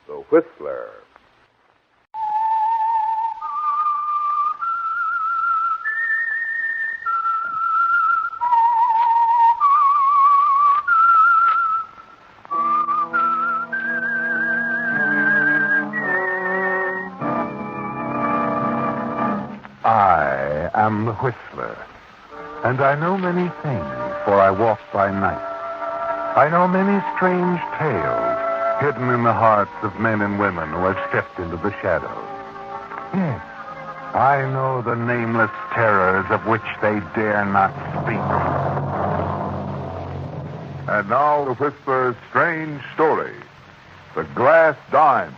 The Whistler. I am the Whistler, and I know many things, for I walk by night. I know many strange tales hidden in the hearts of men and women who have stepped into the shadows. Yes, I know the nameless terrors of which they dare not speak. And now the Whistler's strange story, The Glass Dime.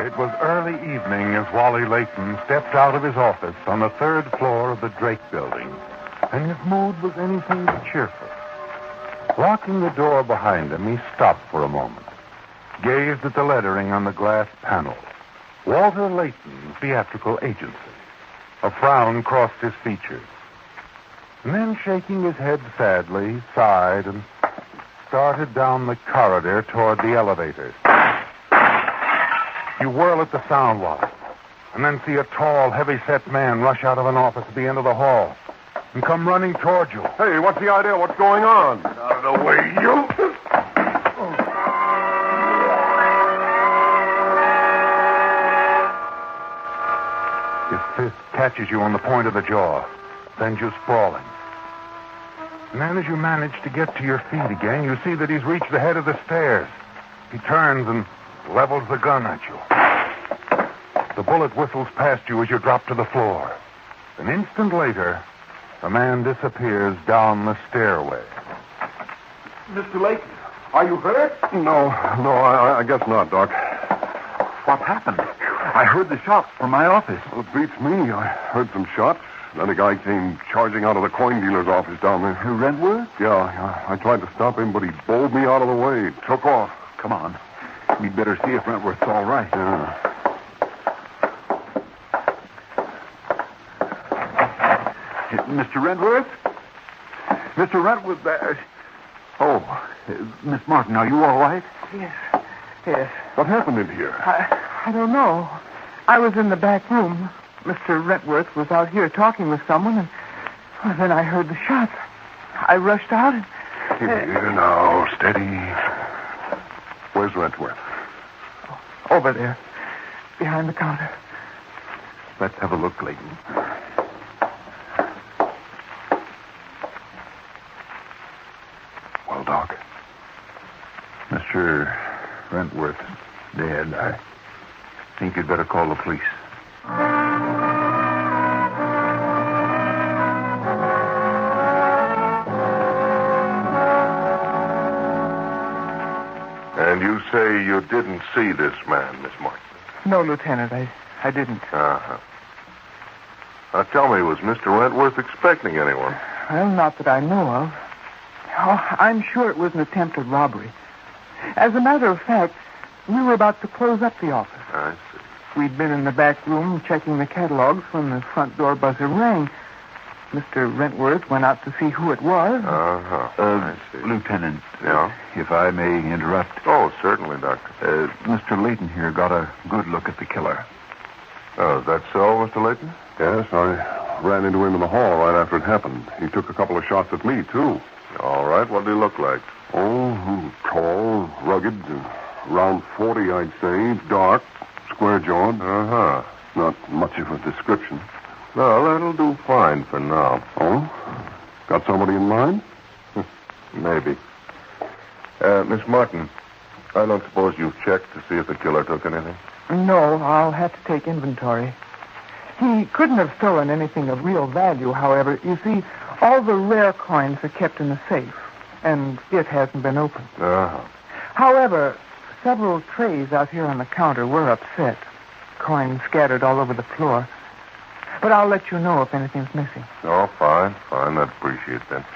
It was early evening as Wally Layton stepped out of his office on the third floor of the Drake building, and his mood was anything but cheerful. Locking the door behind him, he stopped for a moment, gazed at the lettering on the glass panel. Walter Layton, Theatrical Agency. A frown crossed his features. And then, shaking his head sadly, sighed and started down the corridor toward the elevators. You whirl at the sound, Wally, and then see a tall, heavy-set man rush out of an office at the end of the hall and come running toward you. Hey, what's the idea? What's going on? Out of the way, you! His fist catches you on the point of the jaw, sends you sprawling. And then as you manage to get to your feet again, you see that he's reached the head of the stairs. He turns and levels the gun at you. The bullet whistles past you as you drop to the floor. An instant later, the man disappears down the stairway. Mr. Layton, are you hurt? No, I guess not, Doc. What happened? I heard the shots from my office. Well, it beats me. I heard some shots. Then a guy came charging out of the coin dealer's office down there. Rentworth? Yeah, I tried to stop him, but he bowled me out of the way. Took off. Come on. We'd better see if Rentworth's all right. Yeah. Mr. Rentworth? Mr. Rentworth, Miss Martin, are you all right? Yes. What happened in here? I don't know. I was in the back room. Mr. Rentworth was out here talking with someone, and then I heard the shots. I rushed out and... Here now, steady. Where's Rentworth? Over there, behind the counter. Let's have a look, Layton. Well, Doc. Mr. Rentworth's dead. I think you'd better call the police. And you say you didn't see this man, Miss Martin? No, Lieutenant, I didn't. Uh-huh. Now, tell me, was Mr. Rentworth expecting anyone? Well, not that I know of. Oh, I'm sure it was an attempt at robbery. As a matter of fact, we were about to close up the office. I see. We'd been in the back room checking the catalogs when the front door buzzer rang. Mr. Rentworth went out to see who it was. Uh-huh. I see. Lieutenant, Yeah? if I may interrupt. Oh, certainly, Doctor. Mr. Layton here got a good look at the killer. Oh, is that so, Mr. Layton? Yes, I ran into him in the hall right after it happened. He took a couple of shots at me, too. All right, what did he look like? Oh, tall, rugged, around 40, I'd say, dark, square-jawed. Uh-huh. Not much of a description. No, that'll do fine for now. Oh? Got somebody in mind? Maybe. Miss Martin, I don't suppose you've checked to see if the killer took anything? No, I'll have to take inventory. He couldn't have stolen anything of real value, however. You see, all the rare coins are kept in the safe, and it hasn't been opened. Uh-huh. However, several trays out here on the counter were upset. Coins scattered all over the floor. But I'll let you know if anything's missing. Oh, fine. I'd appreciate that.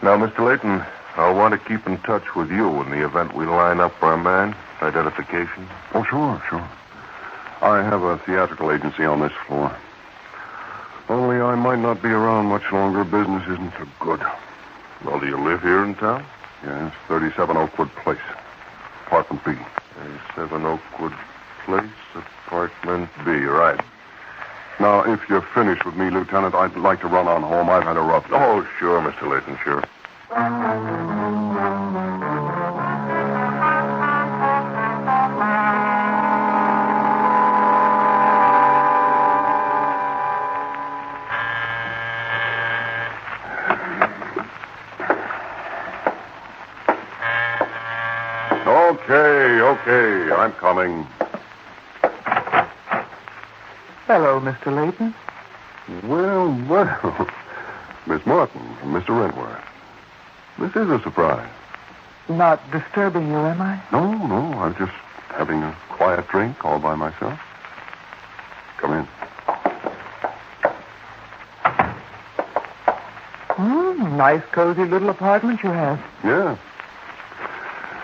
Now, Mr. Layton, I'll want to keep in touch with you in the event we line up for a man. Identification. Oh, sure. I have a theatrical agency on this floor. Only I might not be around much longer. Business isn't so good. Well, do you live here in town? Yes, 37 Oakwood Place. Apartment B. 37 Oakwood Place, Apartment B. Right. Now, if you're finished with me, Lieutenant, I'd like to run on home. I've had a rough day. Oh, sure, Mr. Layton, sure. Okay, I'm coming. Hello, Mr. Layton. Well, Miss Martin from Mr. Rentworth. This is a surprise. Not disturbing you, am I? No, I was just having a quiet drink all by myself. Come in. Nice, cozy little apartment you have. Yeah.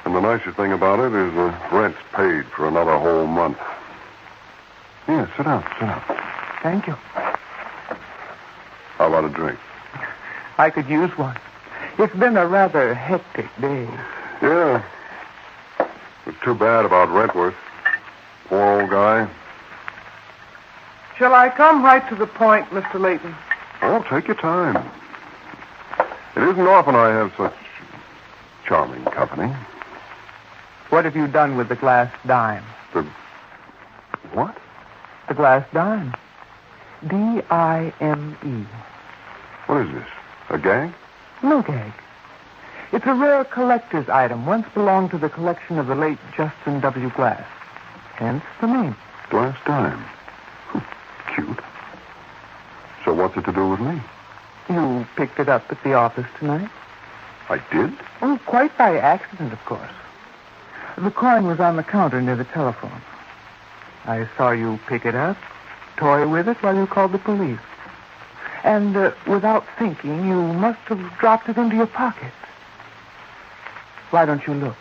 And the nicest thing about it is the rent's paid for another whole month. Here, sit down. Thank you. How about a drink? I could use one. It's been a rather hectic day. Yeah. It's too bad about Rentworth. Poor old guy. Shall I come right to the point, Mr. Layton? Oh, take your time. It isn't often I have such charming company. What have you done with the glass dime? The... What? The glass dime. D-I-M-E. What is this? A gag? No gag. It's a rare collector's item, once belonged to the collection of the late Justin W. Glass. Hence the name. Glass dime. Cute. So what's it to do with me? You picked it up at the office tonight? I did? Oh, quite by accident, of course. The coin was on the counter near the telephone. I saw you pick it up, toy with it while you called the police. And without thinking, you must have dropped it into your pocket. Why don't you look?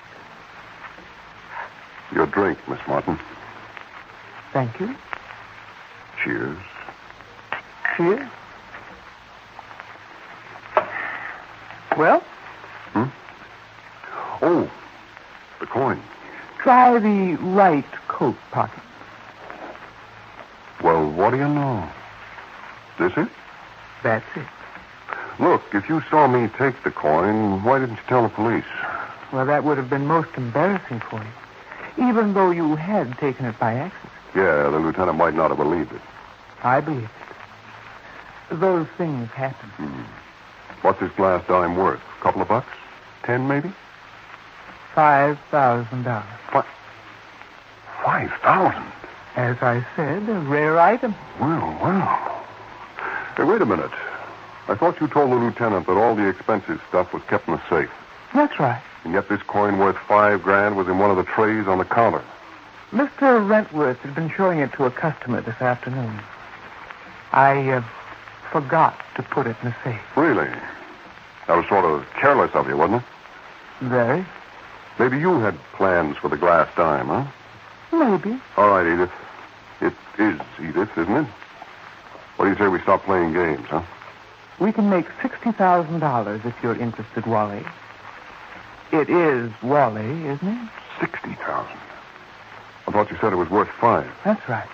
Your drink, Miss Martin. Thank you. Cheers. Cheers. Well? Oh, the coin. Try the right coat pocket. Well, what do you know? This it? That's it. Look, if you saw me take the coin, why didn't you tell the police? Well, that would have been most embarrassing for you, even though you had taken it by accident. Yeah, the lieutenant might not have believed it. I believe it. Those things happen. What's this glass dime worth? A couple of bucks? 10, maybe? $5,000. What? 5,000? As I said, a rare item. Well. Hey, wait a minute. I thought you told the lieutenant that all the expensive stuff was kept in the safe. That's right. And yet this coin worth $5,000 was in one of the trays on the counter. Mr. Rentworth had been showing it to a customer this afternoon. I forgot to put it in the safe. Really? That was sort of careless of you, wasn't it? Very. Maybe you had plans for the glass dime, huh? Maybe. All right, Edith. It is Edith, isn't it? What do you say we stop playing games, huh? We can make $60,000 if you're interested, Wally. It is Wally, isn't it? 60,000. I thought you said it was worth 5. That's right.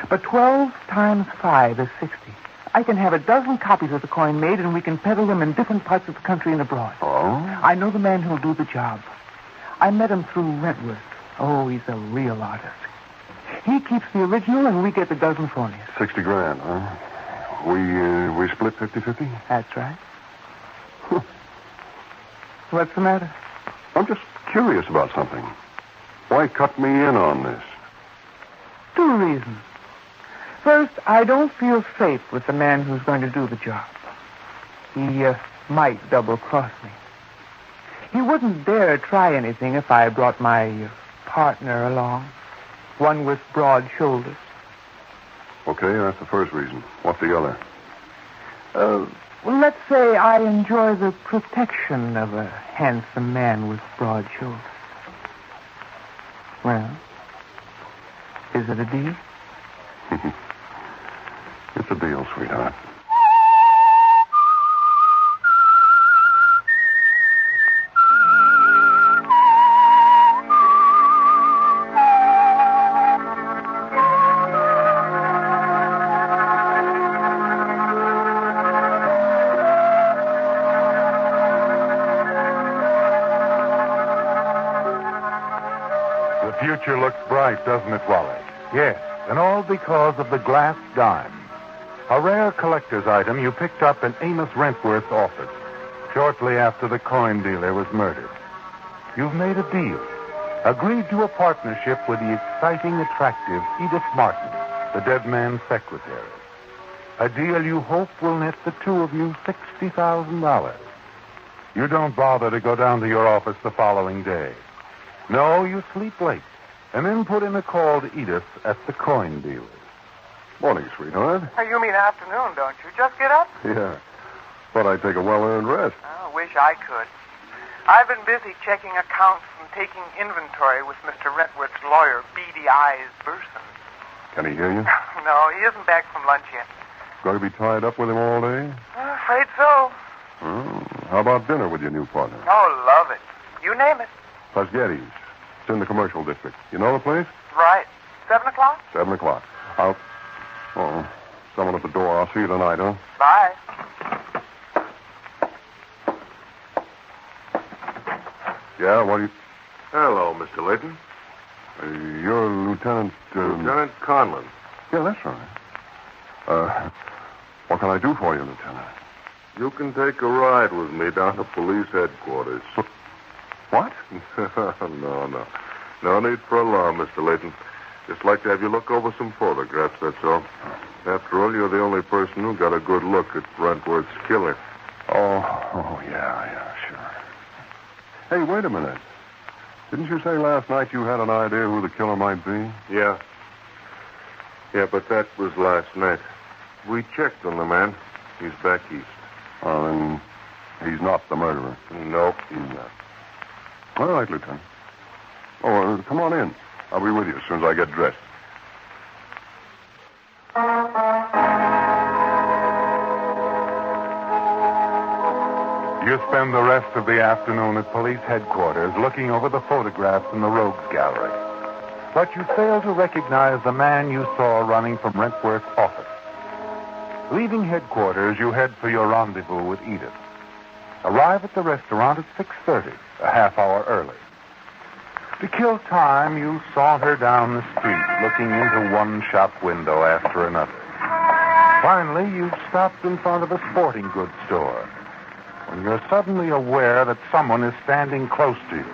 But 12 times 5 is 60. I can have a dozen copies of the coin made, and we can peddle them in different parts of the country and abroad. Oh? I know the man who'll do the job. I met him through Rentworth. Oh, he's a real artist. He keeps the original, and we get the dozen phonies. $60,000, huh? We split 50-50? That's right. What's the matter? I'm just curious about something. Why cut me in on this? 2 reasons. First, I don't feel safe with the man who's going to do the job. He might double-cross me. He wouldn't dare try anything if I brought my partner along, one with broad shoulders. Okay, that's the first reason. What's the other? Well, let's say I enjoy the protection of a handsome man with broad shoulders. Well, is it a deal? It's a deal, sweetheart. The future looks bright, doesn't it, Wally? Yes, and all because of the glass dime. A rare collector's item you picked up in Amos Rentworth's office shortly after the coin dealer was murdered. You've made a deal. Agreed to a partnership with the exciting, attractive Edith Martin, the dead man's secretary. A deal you hope will net the two of you $60,000. You don't bother to go down to your office the following day. No, you sleep late, and then put in a call to Edith at the coin dealer's. Morning, sweetheart. You mean afternoon, don't you? Just get up? Yeah. Thought I'd take a well-earned rest. I wish I could. I've been busy checking accounts and taking inventory with Mr. Rentworth's lawyer, Beady Eyes Burson. Can he hear you? No, he isn't back from lunch yet. Going to be tied up with him all day? I'm afraid so. How about dinner with your new partner? Oh, love it. You name it. Pasgetti's. It's in the commercial district. You know the place? Right. 7 o'clock? 7 o'clock. Someone at the door. I'll see you tonight, huh? Bye. Yeah, what do you... Hello, Mr. Layton. You're Lieutenant... Lieutenant Conlon. Yeah, that's right. What can I do for you, Lieutenant? You can take a ride with me down to police headquarters. What? No. No need for alarm, Mr. Layton. Just like to have you look over some photographs, that's all. After all, you're the only person who got a good look at Rentworth's killer. Oh, yeah, sure. Hey, wait a minute. Didn't you say last night you had an idea who the killer might be? Yeah. Yeah, but that was last night. We checked on the man. He's back east. Oh, then he's not the murderer. Nope, he's not. All right, Lieutenant. Oh, come on in. I'll be with you as soon as I get dressed. You spend the rest of the afternoon at police headquarters looking over the photographs in the rogues gallery. But you fail to recognize the man you saw running from Rentworth's office. Leaving headquarters, you head for your rendezvous with Edith. Arrive at the restaurant at 6:30, a half hour early. To kill time, you saunter down the street, looking into one shop window after another. Finally, you've stopped in front of a sporting goods store, when you're suddenly aware that someone is standing close to you.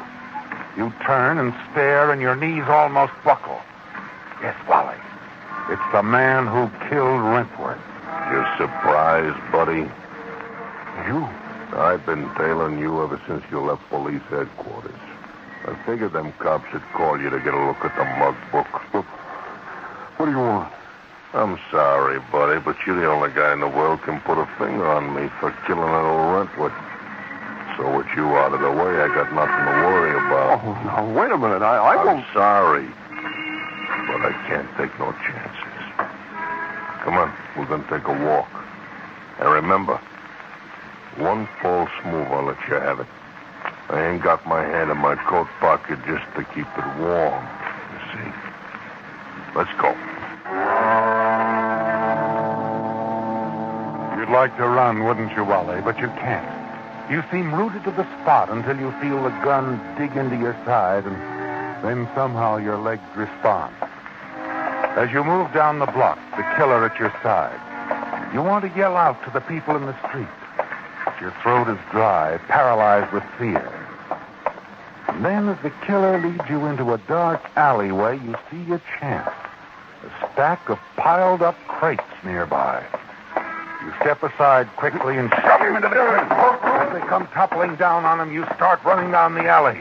You turn and stare, and your knees almost buckle. Yes, Wally. It's the man who killed Rentworth. You surprised, buddy? You? I've been tailing you ever since you left police headquarters. I figured them cops would call you to get a look at the mug book. What do you want? I'm sorry, buddy, but you're the only guy in the world can put a finger on me for killing that old Rentworth. So with you out of the way, I got nothing to worry about. Oh, now, wait a minute. I I'm won't... sorry, but I can't take no chances. Come on, we're going to take a walk. And remember, one false move, I'll let you have it. I ain't got my hand in my coat pocket just to keep it warm, you see. Let's go. You'd like to run, wouldn't you, Wally? But you can't. You seem rooted to the spot until you feel the gun dig into your side, and then somehow your legs respond. As you move down the block, the killer at your side, you want to yell out to the people in the street. But your throat is dry, paralyzed with fear. And then as the killer leads you into a dark alleyway, you see your chance. A stack of piled-up crates nearby. You step aside quickly and shove him into the crate. As they come toppling down on him, you start running down the alley.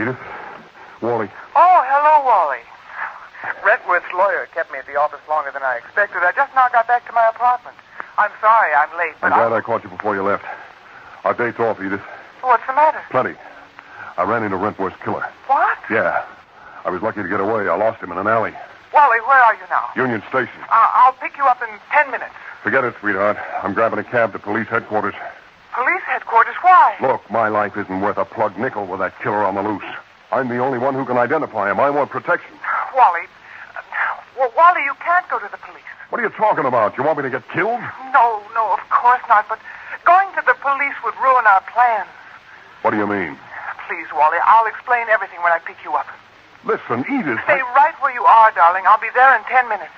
Edith? Wally. Oh, hello, Wally. Redworth's lawyer kept me at the office longer than I expected. I just now got back to my apartment. I'm sorry I'm late, I'm but glad I caught you before you left. Our date's off, Edith. What's the matter? Plenty. I ran into Rentworth's killer. What? Yeah. I was lucky to get away. I lost him in an alley. Wally, where are you now? Union Station. I'll pick you up in 10 minutes. Forget it, sweetheart. I'm grabbing a cab to police headquarters. Police headquarters? Why? Look, my life isn't worth a plug nickel with that killer on the loose. I'm the only one who can identify him. I want protection. Wally, Wally, you can't go to the police. What are you talking about? You want me to get killed? No, of course not, but going to the police would ruin our plans. What do you mean? Please, Wally, I'll explain everything when I pick you up. Listen, Edith. Stay right where you are, darling. I'll be there in 10 minutes.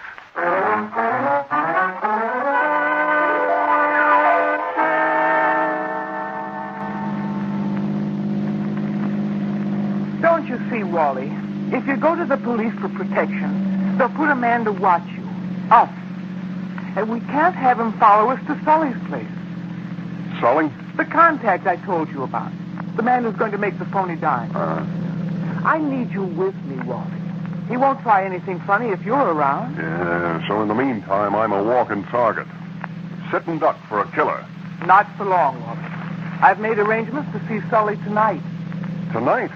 Don't you see, Wally? If you go to the police for protection, they'll put a man to watch you. Us. And we can't have him follow us to Sully's place. Sully? The contact I told you about. The man who's going to make the phony dime. I need you with me, Wally. He won't try anything funny if you're around. Yeah, so in the meantime, I'm a walking target. Sitting duck for a killer. Not for long, Wally. I've made arrangements to see Sully tonight. Tonight?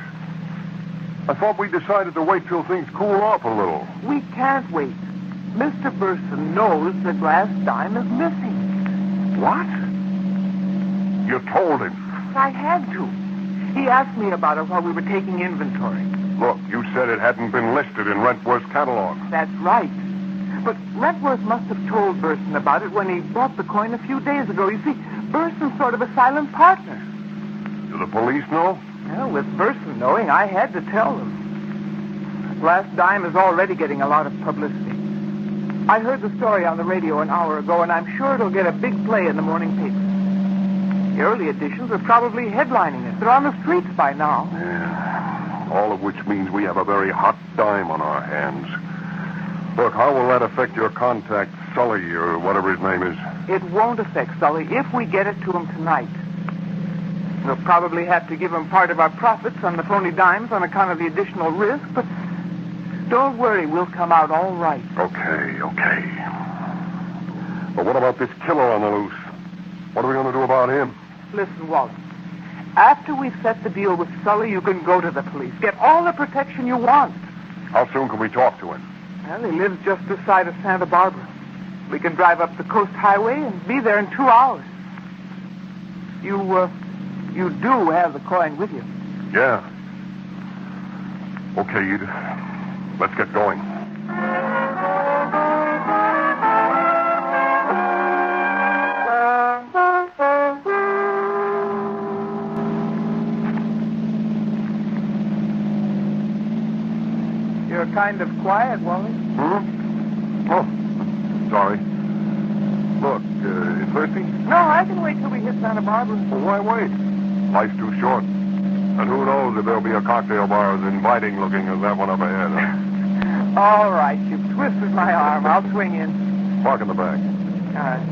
I thought we decided to wait till things cool off a little. We can't wait. Mr. Burson knows the glass dime is missing. What? You told him. I had to. He asked me about it while we were taking inventory. Look, you said it hadn't been listed in Rentworth's catalog. That's right. But Rentworth must have told Burson about it when he bought the coin a few days ago. You see, Burson's sort of a silent partner. Do the police know? Well, with Burson knowing, I had to tell them. Glass dime is already getting a lot of publicity. I heard the story on the radio an hour ago, and I'm sure it'll get a big play in the morning paper. The early editions are probably headlining it. They're on the streets by now. Yeah. All of which means we have a very hot dime on our hands. Look, how will that affect your contact, Sully, or whatever his name is? It won't affect Sully if we get it to him tonight. We'll probably have to give him part of our profits on the phony dimes on account of the additional risk, but don't worry, we'll come out all right. Okay. But what about this killer on the loose? What are we going to do about him? Listen, Walt. After we've set the deal with Sully, you can go to the police. Get all the protection you want. How soon can we talk to him? Well, he lives just this side of Santa Barbara. We can drive up the coast highway and be there in 2 hours. You do have the coin with you. Yeah. Okay, Edith. Let's get going. You're kind of quiet, Wally. Oh, sorry. Look, you thirsty? No, I can wait till we hit Santa Barbara. Well, why wait? Life's too short. And who knows if there'll be a cocktail bar as inviting looking as that one up ahead, huh? All right, you've twisted my arm. I'll swing in. Park in the back. All right.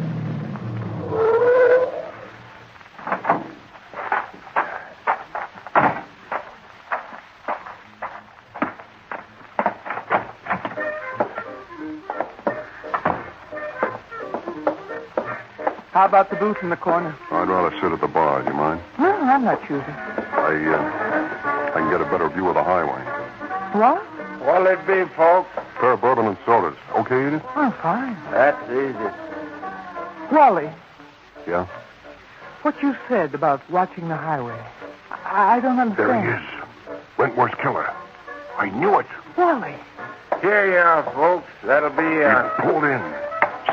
How about the booth in the corner? I'd rather sit at the bar. Do you mind? No, I'm not choosing. I can get a better view of the highway. What? What'll it be, folks? Pair of bourbon and sodas. Okay, Edith? Oh, fine. That's easy. Wally, Yeah? what you said about watching the highway, I don't understand. There he is. Wentworth's killer. I knew it. Wally. Here you are, folks. That'll be, He pulled in.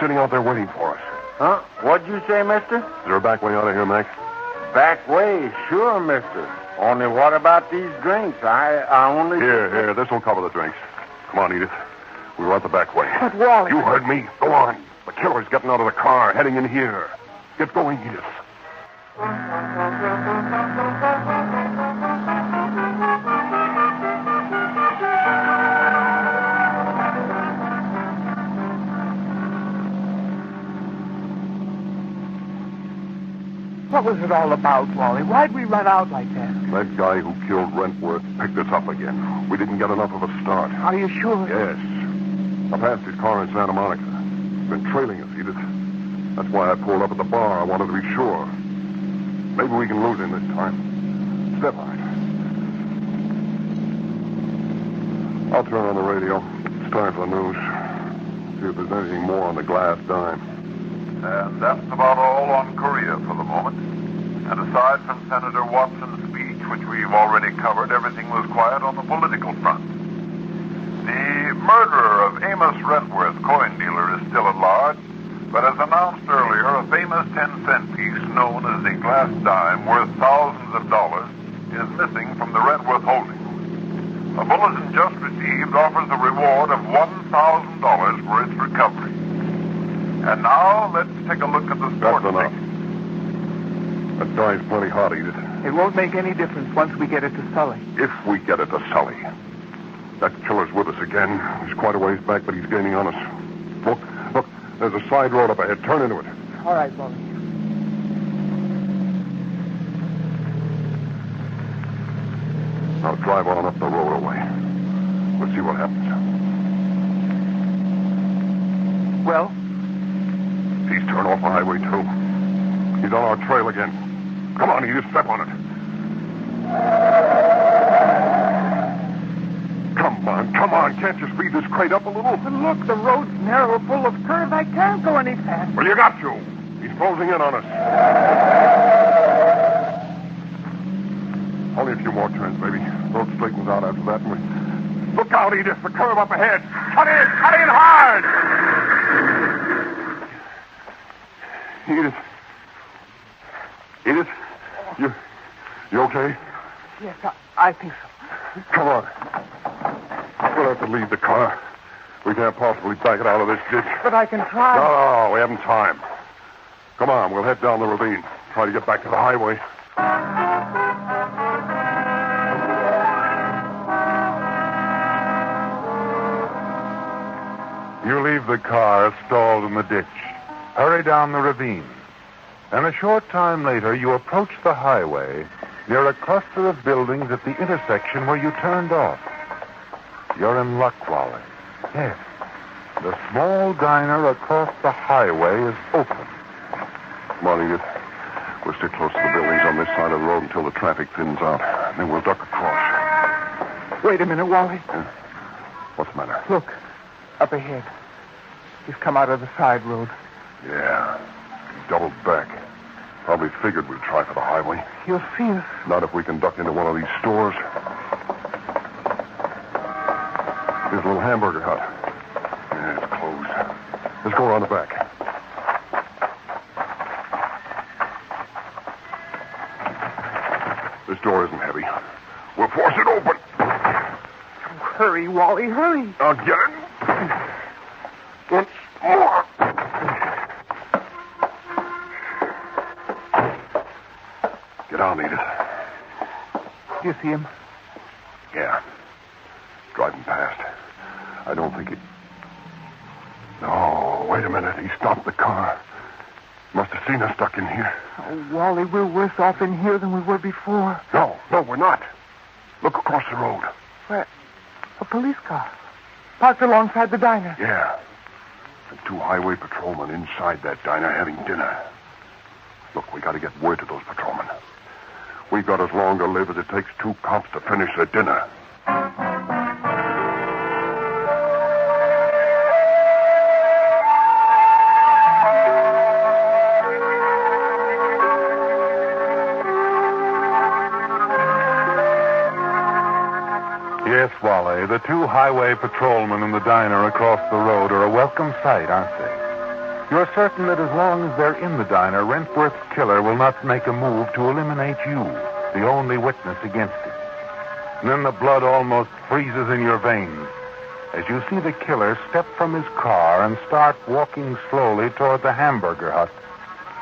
Sitting out there waiting for us. Huh? What'd you say, mister? Is there a back way out of here, Max? Back way, sure, mister. Only what about these drinks? I only... Here. This'll cover the drinks. Come on, Edith. We want the back way. But, Wally... You heard me. Go on. The killer's getting out of the car, heading in here. Get going, Edith. What was it all about, Wally? Why'd we run out like that? That guy who killed Rentworth picked us up again. We didn't get enough of a start. Are you sure? Yes. I passed his car in Santa Monica. He's been trailing us, Edith. That's why I pulled up at the bar. I wanted to be sure. Maybe we can lose him this time. Step on it. I'll turn on the radio. It's time for the news. See if there's anything more on the glass dime. And that's about all on Korea for the moment. And aside from Senator Watson's speech, which we've already covered, everything was quiet on the political front. The murderer of Amos Rentworth, coin dealer, is still at large, but as announced earlier, a famous 10-cent piece known as the glass dime, worth thousands of dollars, is missing from the Rentworth holdings. A bulletin just received offers a reward of $1,000 for its recovery. And now, let's take a look at the sports. That's enough. That dime's plenty hot, Edith. It won't make any difference once we get it to Sully. If we get it to Sully. That killer's with us again. He's quite a ways back, but he's gaining on us. Look, there's a side road up ahead. Turn into it. All right, Wally. Now drive on up the road away. We'll see what happens. Well? He's turned off the highway, too. He's on our trail again. Come on, Edith, step on it. Come on. Can't you speed this crate up a little? But look, the road's narrow, full of curves. I can't go any faster. Well, you got to. He's closing in on us. Only a few more turns, baby. Road straightens out after that, and we... Look out, Edith, the curve up ahead. Cut in hard! Edith, you okay? Yes, I think so. Come on. We'll have to leave the car. We can't possibly back it out of this ditch. But I can try. No, we haven't time. Come on, we'll head down the ravine. Try to get back to the highway. You leave the car stalled in the ditch, hurry down the ravine, and a short time later you approach the highway near a cluster of buildings at the intersection where you turned off. You're in luck, Wally. Yes. The small diner across the highway is open. Come on, Edith. We'll stick close to the buildings on this side of the road until the traffic thins out. Then we'll duck across. Wait a minute, Wally. What's the matter? Look, up ahead. He's come out of the side road. Yeah. He doubled back. Probably figured we'd try for the highway. He'll see us. Not if we can duck into one of these stores. Here's a little hamburger hut. Yeah, it's closed. Let's go around the back. This door isn't heavy. We'll force it open. Hurry, Wally, hurry. Now get it. Once more. Get on, Edith. Do you see him? Yeah. Driving past. I don't think he... No, wait a minute. He stopped the car. Must have seen us stuck in here. Oh, Wally, we're worse off in here than we were before. No, we're not. Look across the road. Where? A police car. Parked alongside the diner. Yeah. And 2 highway patrolmen inside that diner having dinner. Look, we got to get word to those patrolmen. We've got as long to live as it takes 2 cops to finish their dinner. Yes, Wally, the 2 highway patrolmen in the diner across the road are a welcome sight, aren't they? You're certain that as long as they're in the diner, Rentworth's killer will not make a move to eliminate you, the only witness against him. And then the blood almost freezes in your veins as you see the killer step from his car and start walking slowly toward the hamburger hut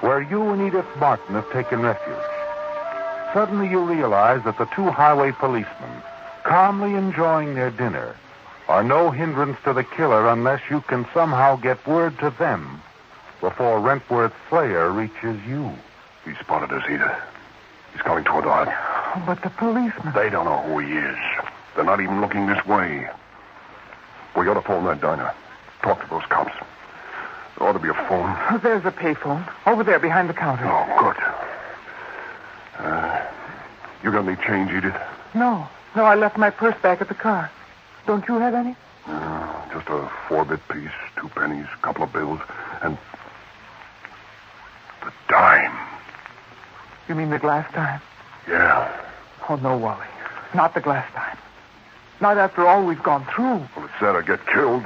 where you and Edith Martin have taken refuge. Suddenly you realize that the 2 highway policemen, calmly enjoying their dinner, are no hindrance to the killer unless you can somehow get word to them before Rentworth's slayer reaches you. He spotted us, Edith. He's coming toward the hut. Oh, but the policeman... They don't know who he is. They're not even looking this way. We ought to phone that diner. Talk to those cops. There ought to be a phone. Oh, there's a payphone. Over there behind the counter. Oh, good. You got any change, Edith? No, I left my purse back at the car. Don't you have any? Just a 4-bit piece, 2 pennies, a couple of bills, and the dime. You mean the glass dime? Yeah. Oh, no, Wally. Not the glass dime. Not after all we've gone through. Well, it's said I'd get killed.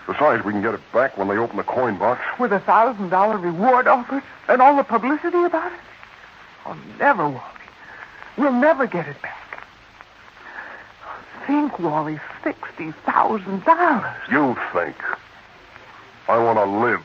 Besides, we can get it back when they open the coin box. With a $1,000 reward offered? And all the publicity about it? Oh, never, Wally. We'll never get it back. Think, Wally, $60,000. You think. I want to live.